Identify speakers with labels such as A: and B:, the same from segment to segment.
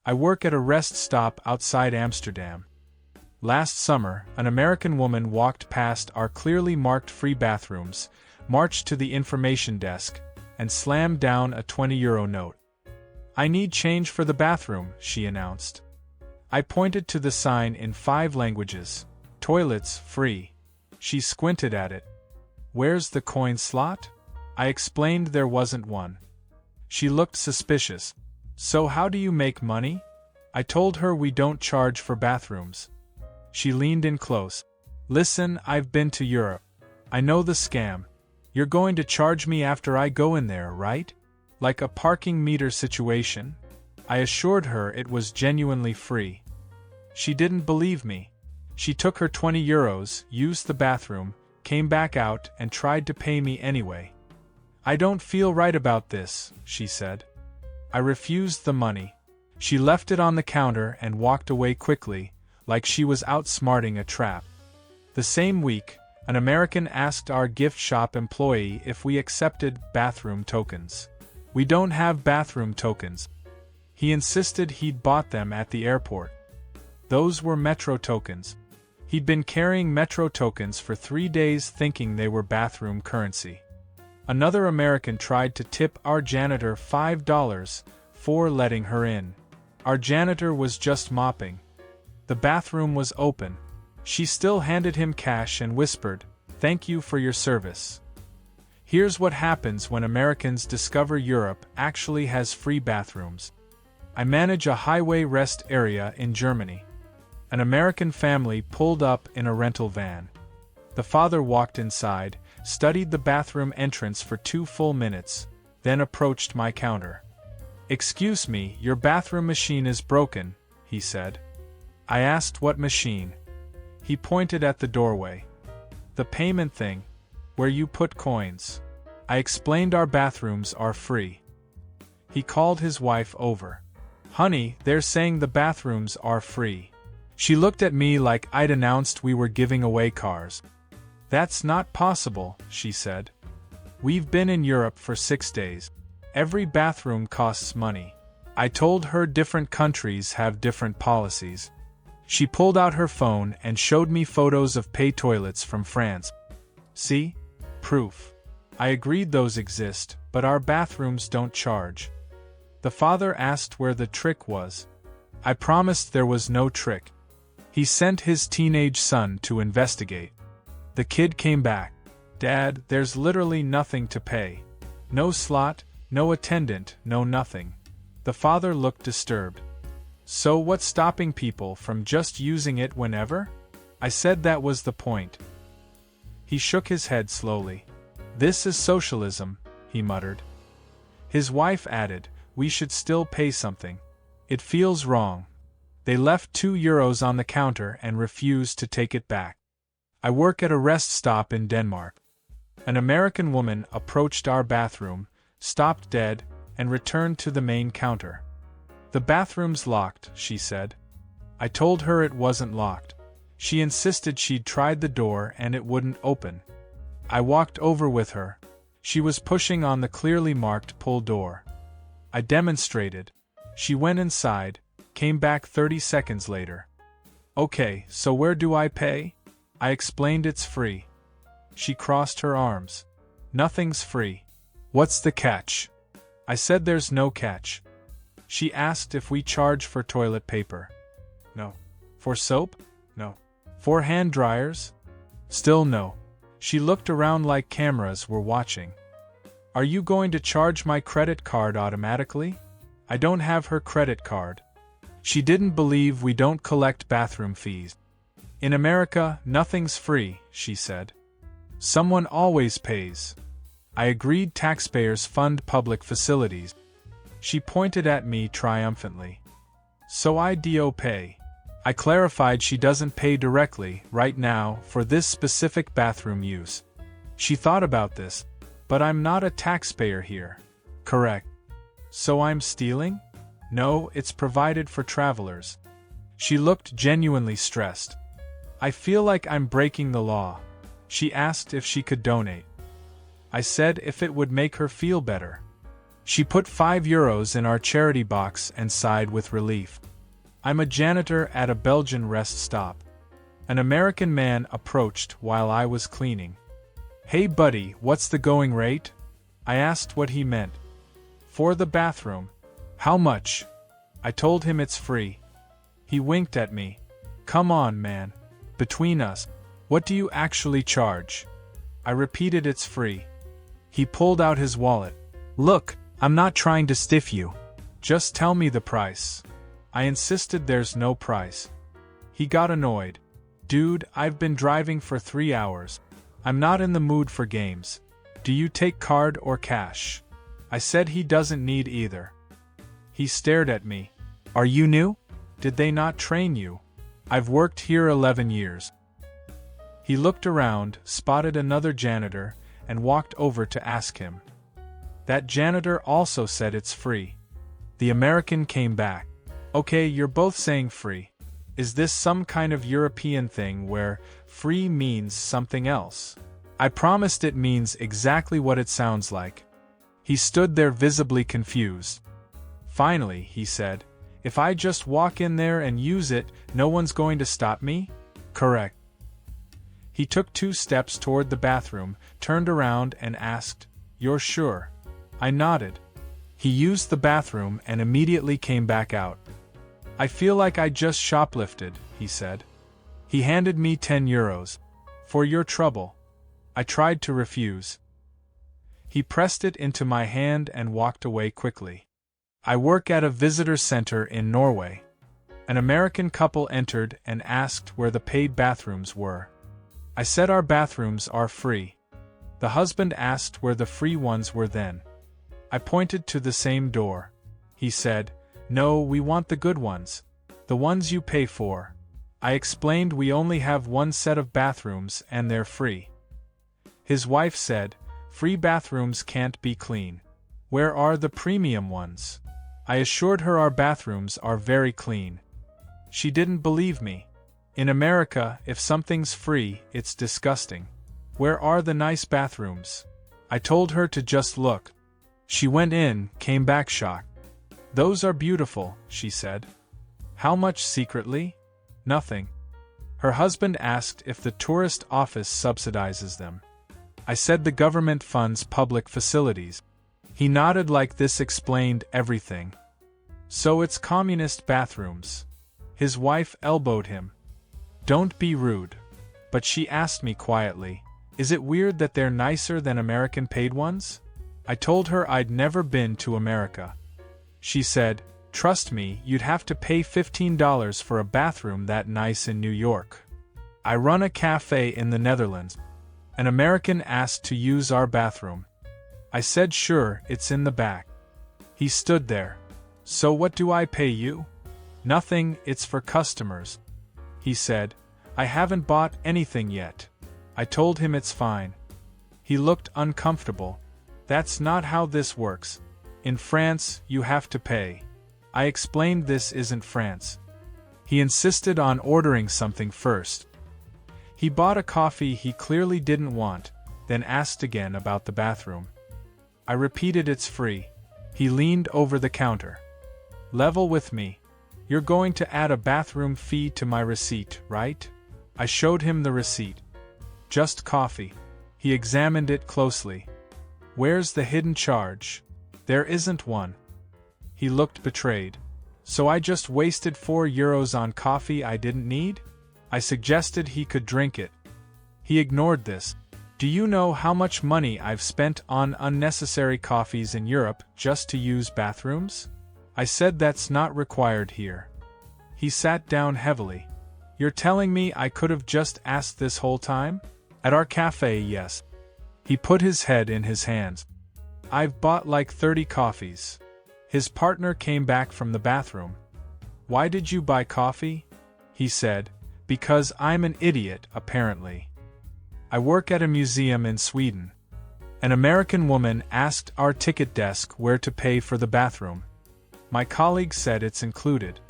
A: I work at a rest stop outside Amsterdam. Last summer, an American woman walked past our clearly marked free bathrooms, marched to the information desk, and slammed down a €20 note. "I need change for the bathroom," she announced. I pointed to the sign in 5 languages. "Toilets, free." She squinted at it. "Where's the coin slot?" I explained there wasn't one. She looked suspicious. "So how do you make money?" I told her we don't charge for bathrooms. She leaned in close. "Listen, I've been to Europe. I know the scam. You're going to charge me after I go in there, right? Like a parking meter situation?" I assured her it was genuinely free. She didn't believe me. She took her €20, used the bathroom, came back out, and tried to pay me anyway. "I don't feel right about this," she said. I refused the money. She left it on the counter and walked away quickly, like she was outsmarting a trap. The same week, an American asked our gift shop employee if we accepted bathroom tokens. "We don't have bathroom tokens." He insisted he'd bought them at the airport. Those were Metro tokens. He'd been carrying Metro tokens for 3 days thinking they were bathroom currency. Another American tried to tip our janitor $5 for letting her in. Our janitor was just mopping. The bathroom was open. She still handed him cash and whispered, "Thank you for your service." Here's what happens when Americans discover Europe actually has free bathrooms. I manage a highway rest area in Germany. An American family pulled up in a rental van. The father walked inside, studied the bathroom entrance for 2 full minutes, then approached my counter. "Excuse me, your bathroom machine is broken," he said. I asked what machine. He pointed at the doorway. "The payment thing, where you put coins." I explained our bathrooms are free. He called his wife over. "Honey, they're saying the bathrooms are free." She looked at me like I'd announced we were giving away cars. "That's not possible," she said. "We've been in Europe for 6 days. Every bathroom costs money." I told her different countries have different policies. She pulled out her phone and showed me photos of pay toilets from France. "See? Proof." I agreed those exist, but our bathrooms don't charge. The father asked where the trick was. I promised there was no trick. He sent his teenage son to investigate. The kid came back. "Dad, there's literally nothing to pay. No slot, no attendant, no nothing." The father looked disturbed. "So what's stopping people from just using it whenever?" I said that was the point. He shook his head slowly. "This is socialism," he muttered. His wife added, "We should still pay something. It feels wrong." They left €2 on the counter and refused to take it back. I work at a rest stop in Denmark. An American woman approached our bathroom, stopped dead, and returned to the main counter. "The bathroom's locked," she said. I told her it wasn't locked. She insisted she'd tried the door and it wouldn't open. I walked over with her. She was pushing on the clearly marked pull door. I demonstrated. She went inside, came back 30 seconds later. "Okay, so where do I pay?" I explained it's free. She crossed her arms. "Nothing's free. What's the catch?" I said there's no catch. She asked if we charge for toilet paper. No. For soap? No. For hand dryers? Still no. She looked around like cameras were watching. "Are you going to charge my credit card automatically?" I don't have her credit card. She didn't believe we don't collect bathroom fees. "In America, nothing's free," she said. "Someone always pays." I agreed taxpayers fund public facilities. She pointed at me triumphantly. "So I do pay." I clarified she doesn't pay directly, right now, for this specific bathroom use. She thought about this. "But I'm not a taxpayer here." "Correct." "So I'm stealing?" "No, it's provided for travelers." She looked genuinely stressed. "I feel like I'm breaking the law." She asked if she could donate. I said if it would make her feel better. She put €5 in our charity box and sighed with relief. I'm a janitor at a Belgian rest stop. An American man approached while I was cleaning. Hey buddy, what's the going rate? I asked what he meant. For the bathroom. How much? I told him it's free. He winked at me. Come on, man. Between us, what do you actually charge? I repeated it's free. He pulled out his wallet. Look, I'm not trying to stiff you. Just tell me the price. I insisted there's no price. He got annoyed. Dude, I've been driving for 3 hours. I'm not in the mood for games. Do you take card or cash? I said he doesn't need either. He stared at me. Are you new? Did they not train you? I've worked here 11 years. He looked around, spotted another janitor, and walked over to ask him. That janitor also said it's free. The American came back. Okay, you're both saying free. Is this some kind of European thing where free means something else? I promised it means exactly what it sounds like. He stood there visibly confused. Finally, he said, if I just walk in there and use it, no one's going to stop me? Correct. He took 2 steps toward the bathroom, turned around and asked, You're sure? I nodded. He used the bathroom and immediately came back out. I feel like I just shoplifted, he said. He handed me €10. For your trouble. I tried to refuse. He pressed it into my hand and walked away quickly. I work at a visitor center in Norway. An American couple entered and asked where the paid bathrooms were. I said our bathrooms are free. The husband asked where the free ones were then. I pointed to the same door. He said, No, we want the good ones. The ones you pay for. I explained we only have 1 set of bathrooms and they're free. His wife said, Free bathrooms can't be clean. Where are the premium ones? I assured her our bathrooms are very clean. She didn't believe me. In America, if something's free, it's disgusting. Where are the nice bathrooms? I told her to just look. She went in, came back shocked. Those are beautiful, she said. How much secretly? Nothing. Her husband asked if the tourist office subsidizes them. I said the government funds public facilities. He nodded like this explained everything. So it's communist bathrooms. His wife elbowed him. Don't be rude. But she asked me quietly, is it weird that they're nicer than American paid ones? I told her I'd never been to America. She said, trust me, you'd have to pay $15 for a bathroom that nice in New York. I run a cafe in the Netherlands. An American asked to use our bathroom. I said sure, it's in the back. He stood there. So what do I pay you? Nothing, it's for customers. He said, I haven't bought anything yet. I told him it's fine. He looked uncomfortable. That's not how this works. In France, you have to pay. I explained this isn't France. He insisted on ordering something first. He bought a coffee he clearly didn't want, then asked again about the bathroom. I repeated it's free. He leaned over the counter. Level with me. You're going to add a bathroom fee to my receipt, right? I showed him the receipt. Just coffee. He examined it closely. Where's the hidden charge? There isn't one. He looked betrayed. So I just wasted €4 on coffee I didn't need? I suggested he could drink it. He ignored this. Do you know how much money I've spent on unnecessary coffees in Europe just to use bathrooms? I said that's not required here. He sat down heavily. You're telling me I could have just asked this whole time? At our cafe, yes. He put his head in his hands. I've bought like 30 coffees. His partner came back from the bathroom. Why did you buy coffee? He said, because I'm an idiot, apparently. I work at a museum in Sweden. An American woman asked our ticket desk where to pay for the bathroom. My colleague said it's included.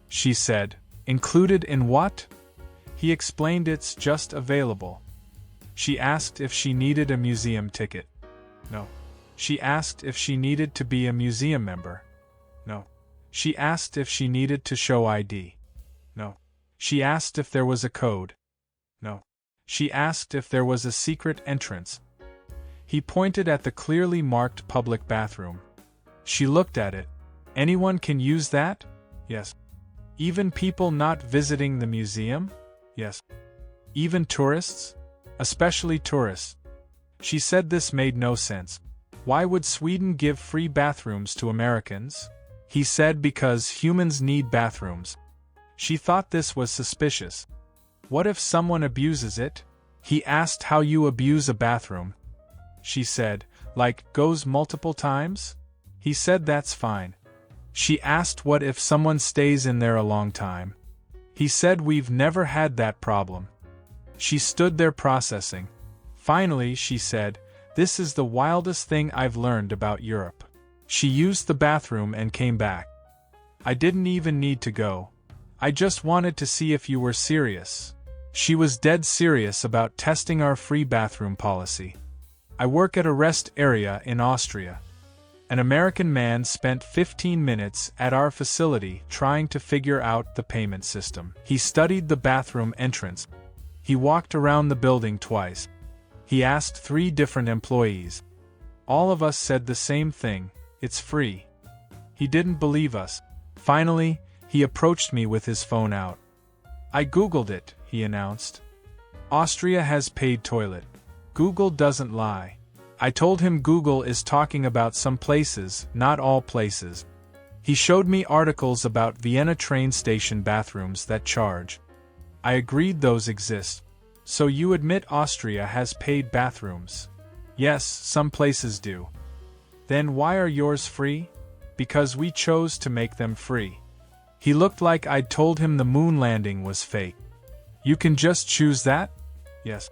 A: She said, included in what? He explained it's just available. She asked if she needed a museum ticket. No. She asked if she needed to be a museum member. No. She asked if she needed to show ID. No. She asked if there was a code. No. She asked if there was a secret entrance. He pointed at the clearly marked public bathroom. She looked at it. Anyone can use that? Yes. Even people not visiting the museum? Yes. Even tourists? Especially tourists. She said this made no sense. Why would Sweden give free bathrooms to Americans? He said because humans need bathrooms. She thought this was suspicious. What if someone abuses it? He asked how you abuse a bathroom. She said, like, goes multiple times? He said that's fine. She asked what if someone stays in there a long time. He said we've never had that problem. She stood there processing. Finally, she said, this is the wildest thing I've learned about Europe. She used the bathroom and came back. I didn't even need to go. I just wanted to see if you were serious. She was dead serious about testing our free bathroom policy. I work at a rest area in Austria. An American man spent 15 minutes at our facility trying to figure out the payment system. He studied the bathroom entrance. He walked around the building twice. He asked 3 different employees. All of us said the same thing, it's free. He didn't believe us. Finally, he approached me with his phone out. I Googled it, he announced. Austria has paid toilet. Google doesn't lie. I told him Google is talking about some places, not all places. He showed me articles about Vienna train station bathrooms that charge. I agreed those exist. So you admit Austria has paid bathrooms? Yes, some places do. Then why are yours free? Because we chose to make them free. He looked like I'd told him the moon landing was fake. You can just choose that? Yes.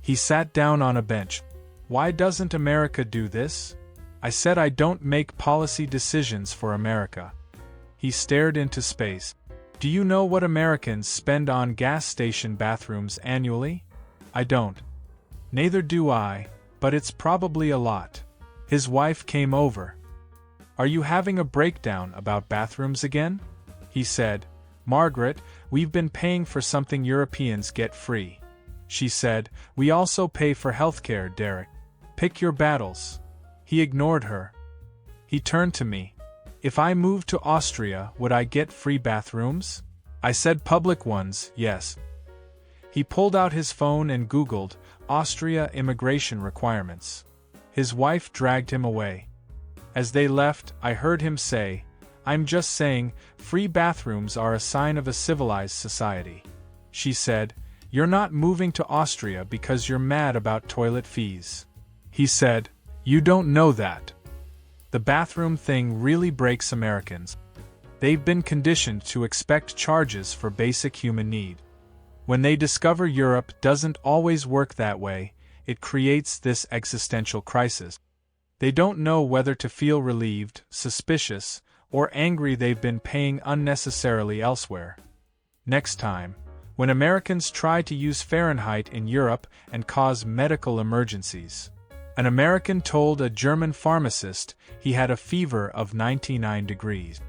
A: He sat down on a bench. Why doesn't America do this? I said I don't make policy decisions for America. He stared into space. Do you know what Americans spend on gas station bathrooms annually? I don't. Neither do I, but it's probably a lot. His wife came over. Are you having a breakdown about bathrooms again? He said, Margaret, we've been paying for something Europeans get free. She said, we also pay for healthcare, Derek. Pick your battles. He ignored her. He turned to me. If I moved to Austria, would I get free bathrooms? I said public ones, yes. He pulled out his phone and Googled, Austria immigration requirements. His wife dragged him away. As they left, I heard him say, I'm just saying, free bathrooms are a sign of a civilized society. She said, you're not moving to Austria because you're mad about toilet fees. He said, you don't know that. The bathroom thing really breaks Americans. They've been conditioned to expect charges for basic human need. When they discover Europe doesn't always work that way, it creates this existential crisis. They don't know whether to feel relieved, suspicious, or angry they've been paying unnecessarily elsewhere. Next time, when Americans try to use Fahrenheit in Europe and cause medical emergencies, an American told a German pharmacist he had a fever of 99 degrees.